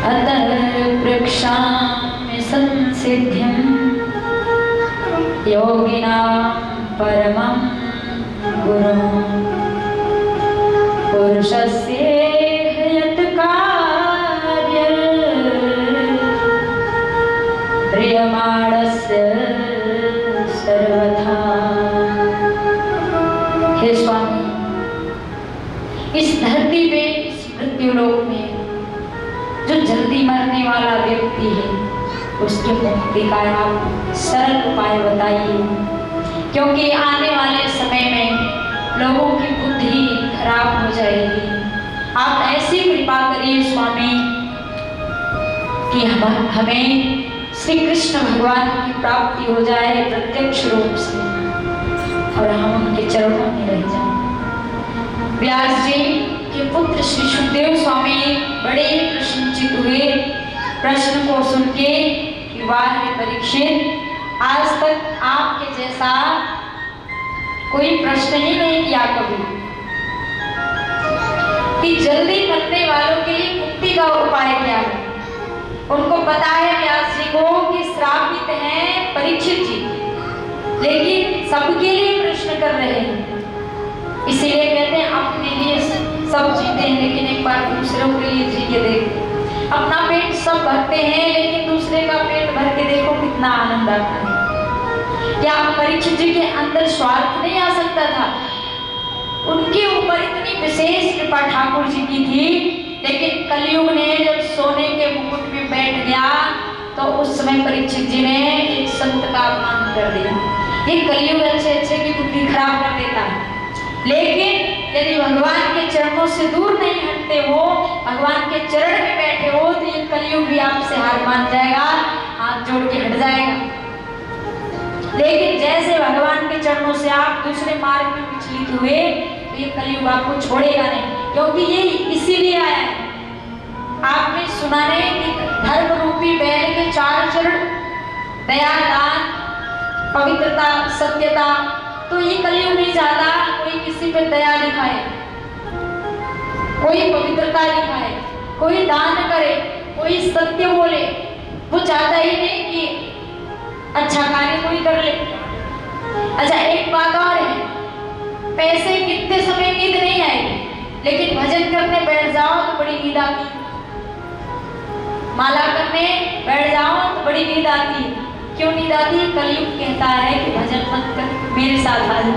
अतः पृक्षामि संसिद्धिं योगिनां परमं गुरुं पुरुषस्य यत् कार्यं प्रियमाणस्य सर्वथा। हे स्वामी, इस धरती पे, इस मृत्युलोक में जो जल्दी मरने वाला व्यक्ति है, उसकी मुक्ति का आप सरल उपाय बताइए, क्योंकि आने वाले समय में लोगों की बुद्धि खराब हो जाएगी। आप ऐसी कृपा करिए स्वामी कि हमें श्री कृष्ण भगवान की प्राप्ति हो जाए प्रत्यक्ष रूप से और हम उनके चरणों में रह जाएं। व्यास जी के पुत्र श्री सुखदेव स्वामी बड़े प्रसन्नचित हुए प्रश्न को सुन के कि वाह परीक्षित, आज तक आपके जैसा कोई प्रश्न ही नहीं किया कभी कि जल्दी मरने वालों के लिए मुक्ति का उपाय क्या है। उनको पता है व्यास जी को कि श्रापित हैं परीक्षित जी, लेकिन सबके लिए प्रश्न कर रहे हैं। इसीलिए कहते हैं अपने लिए सब जीते हैं, लेकिन एक बार दूसरों के लिए जी के देखते। अपना पेट सब भरते हैं, लेकिन दूसरे का पेट भर के देखो कितना आनंद आता है। क्या परीक्षित जी के अंदर स्वार्थ नहीं आ सकता था? उनके ऊपर इतनी विशेष कृपा ठाकुर जी की थी, लेकिन कलयुग ने जब सोने के मुकुट में बैठ गया तो उस समय परीक्षित जी ने एक संत का अपमान कर दिया। ये कलयुग अच्छे की बुद्धि खराब कर देता है, लेकिन यदि भगवान के चरणों से दूर नहीं हटते हो, भगवान के चरण में बैठे हो, तो ये कलयुग भी आपसे हार मान जाएगा, हाथ जोड़ के हट जाएगा। लेकिन जैसे भगवान के चरणों से आप दूसरे मार्ग में विचलित हुए, तो ये कलयुग आपको छोड़ेगा नहीं, क्योंकि ये इसीलिए आया है। आपने सुना है कि धर्म रूपी बैल के 4 चरण, दया, दान, पवित्रता, सत्यता। तो ये कलयुग नहीं चाहता कोई किसी पे दया दिखाए, कोई पवित्रता दिखाए, कोई दान करे, कोई सत्य बोले। वो चाहता ही नहीं कि अच्छा कार्य कोई कर ले। अच्छा, एक बात और है, पैसे कितने समय नींद नहीं आएगी, लेकिन भजन करने बैठ जाओ तो बड़ी नींद आती, माला करने बैठ जाओ तो बड़ी नींद आती। क्यों नींद आती? कलयुग कहता है कि भजन मत कर, मेरे साथ आ जा।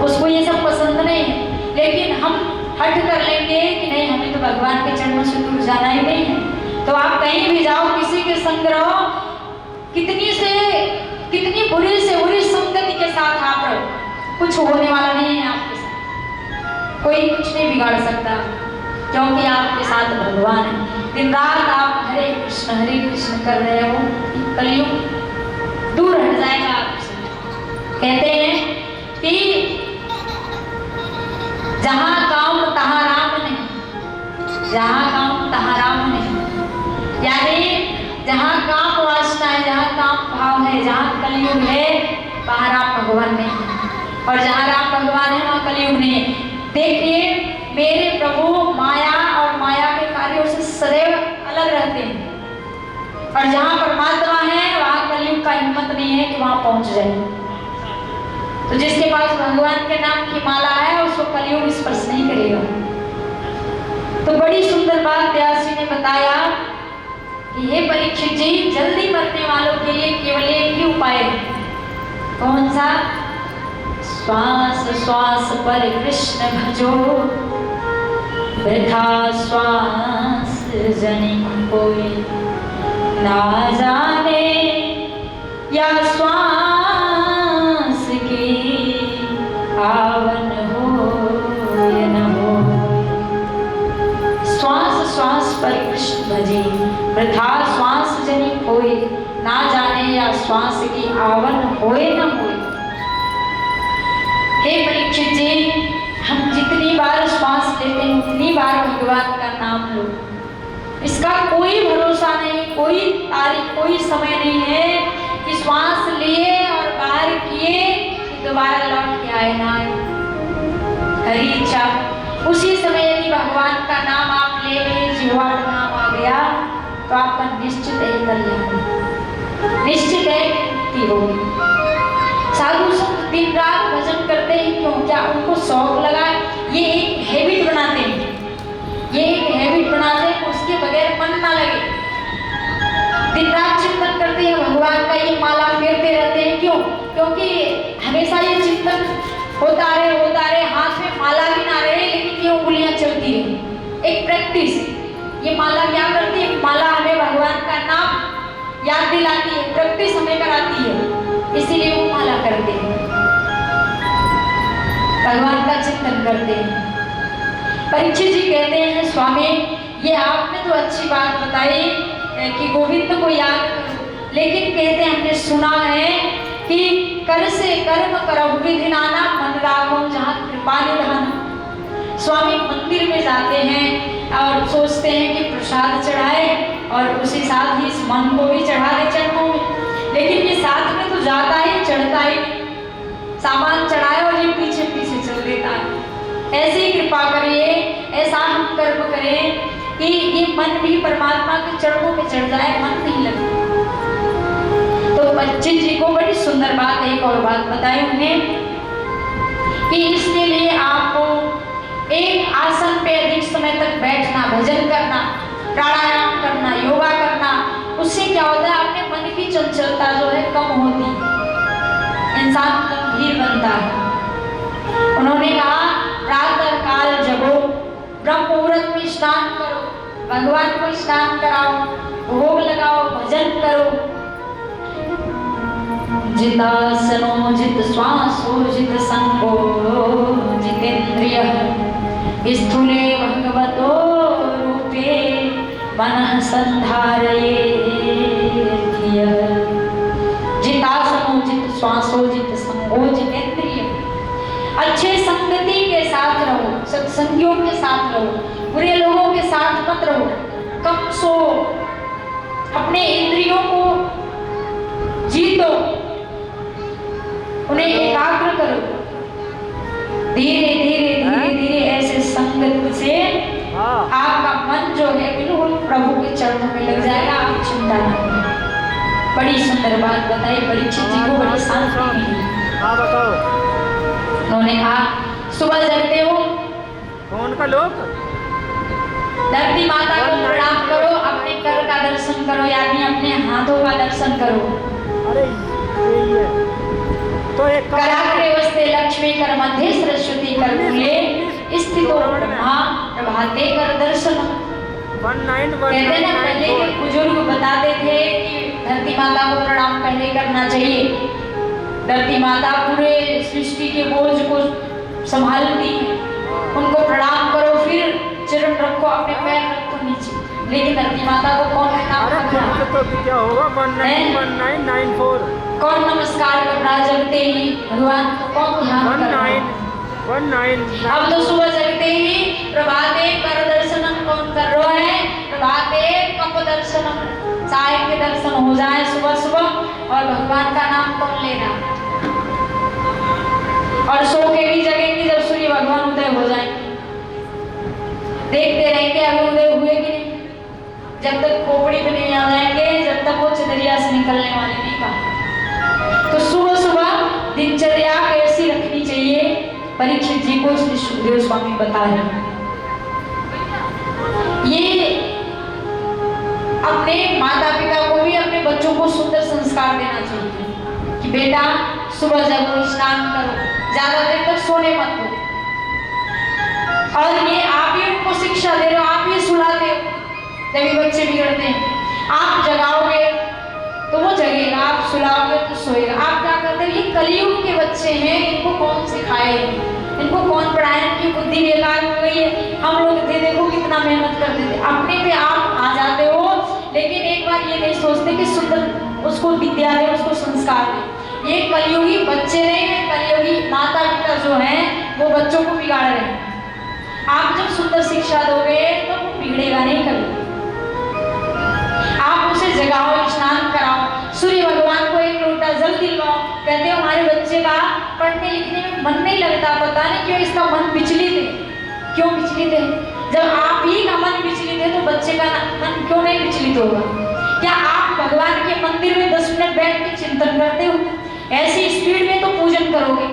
उसको ये सब पसंद नहीं है, लेकिन हम हट कर लेंगे कि नहीं, हमें तो भगवान के चरणों से दूर जाना ही नहीं है। तो आप कहीं भी जाओ, किसी के संग रहो, कितनी बुरी से बुरी संगति के साथ आप रहो, कुछ होने वाला नहीं है आपके साथ। कोई कुछ नहीं बिगाड़ सकता, क्योंकि आपके साथ भगवान है। दिन रात आप हरे कृष्ण कर रहे हो, कलयुग दूर हट जाएगा आपसे। कहते हैं कि जहां काम तहां राम नहीं, जहां काम तहां राम नहीं, यानी जहां काम वासना है, जहां काम भाव है, जहां कलयुग है, वहां राम भगवान नहीं, और जहां राम भगवान है वहां कलयुग नहीं। देखिए, मेरे प्रभु माया और माया के कार्यों से सदैव अलग रहते हैं, और जहां परमात्मा है वहां कलयुग का हिम्मत नहीं है कि वहां पहुंच जाए। तो जिसके पास भगवान के नाम की माला है उसको कलयुग स्पर्श नहीं करेगा। तो बड़ी सुंदर बात व्यास जी ने बताया कि हे परीक्षित जी, जल्दी मरने वालों के लिए केवल एक ही उपाय है। कौन सा? श्वास श्वास पर कृष्ण भजो, वृथा श्वास जनिक कोई, ना जाने या श्वास की आवन हो या न हो। श्वास श्वास पर कृष्ण भजे, वृथा श्वास जनिक होए, ना जाने या श्वास की आवन होए न होए। हे परीक्षित जी, हम जितनी बार श्वास लेते हैं उतनी बार भगवान का नाम लो। इसका कोई भरोसा नहीं, कोई तारीख, कोई समय नहीं है कि श्वास लिए और बाहर किए दोबारा लौट के आए ना आए। हरी इच्छा उसी समय यदि भगवान का नाम आप ले लिए, जिह्वा पर नाम आ गया तो आपका निश्चित है कल्याण होगा, निश्चित है मुक्ति होगी। साधु संत दिन रात भजन करते हैं, क्यों? क्या उनको शौक लगा? ये एक हैबिट बनाते हैं, ये एक हैबिट बनाते हैं, उसके बगैर मन ना लगे। दिन रात चिंतन करते हैं भगवान का, ये माला फेरते रहते हैं, क्यों? क्योंकि हमेशा ये चिंतन होता रहे, हाथ में माला भी ना रहे लेकिन ये उंगलियां चलती रहे। एक प्रैक्टिस, ये माला क्या करती है? माला हमें भगवान का नाम याद दिलाती है, प्रैक्टिस हमें कराती है, इसीलिए वो माला करते हैं, भगवान का चिंतन करते हैं। परीक्षित जी कहते हैं, स्वामी ये आपने तो अच्छी बात बताई कि गोविंद को याद करो, लेकिन कहते हैं हमने सुना है कि कर से कर्म करहु विधि नाना, मन राखो जहाँ कृपा निधाना। स्वामी मंदिर में जाते हैं और सोचते हैं कि प्रसाद चढ़ाए और उसी साथ ही इस मन को भी चढ़ा दे चरणों में, लेकिन ये साथ में तो जाता ही चढ़ता ही, सामान चढ़ाए और ये पीछे पीछे चल देता है। ऐसे ही कृपा करिए, ऐसा हम कर्म करें कि ये मन भी परमात्मा के चरणों में चढ़ जाए, मन नहीं लगता। तो बच्चे जी को बड़ी सुंदर बात, एक और बात बताई उन्हें कि इसके लिए आपको एक आसन पे अधिक समय तक बैठना, भजन करना, प्राणायाम करना, योगा करना, उससे क्या होता है? अपने मन की चंचलता जो है कम होती, इंसान गंभीर बनता है। उन्होंने कहा प्रातः काल जगो, ब्रह्म मुहूर्त में स्नान करो, भगवान को स्नान कराओ, भोग लगाओ, भजन करो। जितासनो जित श्वासो जित संगो जितेन्द्रियः, स्थूले भगवतो रूपे मनः संधारयेत् धियः। जितासनो जित श्वासो जित संगो जितेन्द्रियः, अच्छे संगति के साथ रहो, सत्संगियों के साथ रहो, बुरे लोगों के साथ मत रहो, कम सो, अपने इंद्रियों को जीतो, उन्हें एकाग्र करो, धीरे धीरे धीरे धीरे ऐसे संगत से आपका मन जो है बिल्कुल प्रभु के चरणों में लग जाएगा, आप चिंता न करें। बड़ी सुंदर बात बताई परीक्षित जी को, बड़ी शांति मिली। बताओ। उन्होंने कहा सुबह जगते हो, कौन का लोग? धरती माता को प्रणाम करो, अपने कर का दर्शन करो, यानी अपने हाथों का दर्शन करो। अरे यही है तो एक कराग्रे वस्ते लक्ष्मी कर मध्य सरस्वती कर मूले स्थितो ब्रह्मा प्रभाते कर दर्शन। कहते ना पहले के बुजुर्ग बताते थे कि धरती माता को प्रणाम पहले करना चाहिए, धरती माता पूरे सृष्टि के बोझ को संभालती है, उनको प्रणाम करो, फिर चरण रखो, अपने पैर रखो नीचे, लेकिन धरती माता को कौन प्रणाम करना? तो क्या होगा 1994 कौन नमस्कार कर रहा जगते ही भगवान को कौन ध्यान कर रहा है? 19 अब तो सुबह जगते ही प्रभाते कर दर्शनम कौन कर रहा है? प्रभाते कप दर्शनम, चाय के दर्शन हो जाए सुबह सुबह, और भगवान का नाम कौन लेना, और सो के भी जगेंगे जब सूर्य भगवान उदय हो जाएंगे, देखते रहेंगे अभी उदय हुए कि नहीं, जब तक खोपड़ी पे नहीं आ जाएंगे, जब तक वो चदरिया से निकलने वाले नहीं कहा। तो सुबह सुबह दिनचर्या ऐसी रखनी चाहिए, परीक्षित जी को श्री सुखदेव स्वामी बता रहे हैं। ये अपने माता पिता को भी अपने बच्चों को सुंदर संस्कार देना चाहिए कि बेटा सुबह जगो, स्नान करो, ज्यादा देर तक सोने मत दो, और ये आप ही उनको शिक्षा दे रहे हो, आप ही सुलाते हो, जब बच्चे बिगड़ते हैं, आप जगाओगे तो वो जगेगा, आप सुलाओगे तो सोएगा। आप क्या करते हो? ये कलयुग के बच्चे हैं, इनको कौन सिखाए, इनको कौन पढ़ाए, इनकी बुद्धि बेकार हो गई है। हम लोग थे देखो कितना मेहनत करते थे, अपने पे आप आ जाते हो, लेकिन एक बार ये नहीं सोचते कि सुंदर उसको विद्या दे, उसको संस्कार दे। ये कलयुगी बच्चे नहीं है, कलयुगी माता पिता जो है वो बच्चों को बिगाड़ रहे हैं। आप जब सुंदर शिक्षा दोगे तो वो बिगड़ेगा नहीं कभी। आप उसे जगाओ, स्नान कराओ, सूर्य भगवान को एक लोटा जल दिलवाओ। कहते हो हमारे बच्चे का पढ़ने लिखने में मन नहीं लगता, पता नहीं क्यों इसका मन विचलित है। क्यों विचलित है? जब आप ही का मन विचलित है तो बच्चे का मन क्यों नहीं विचलित होगा? क्या आप भगवान के मंदिर में 10 मिनट बैठ के चिंतन करते हो? ऐसी स्पीड में तो पूजन करोगे।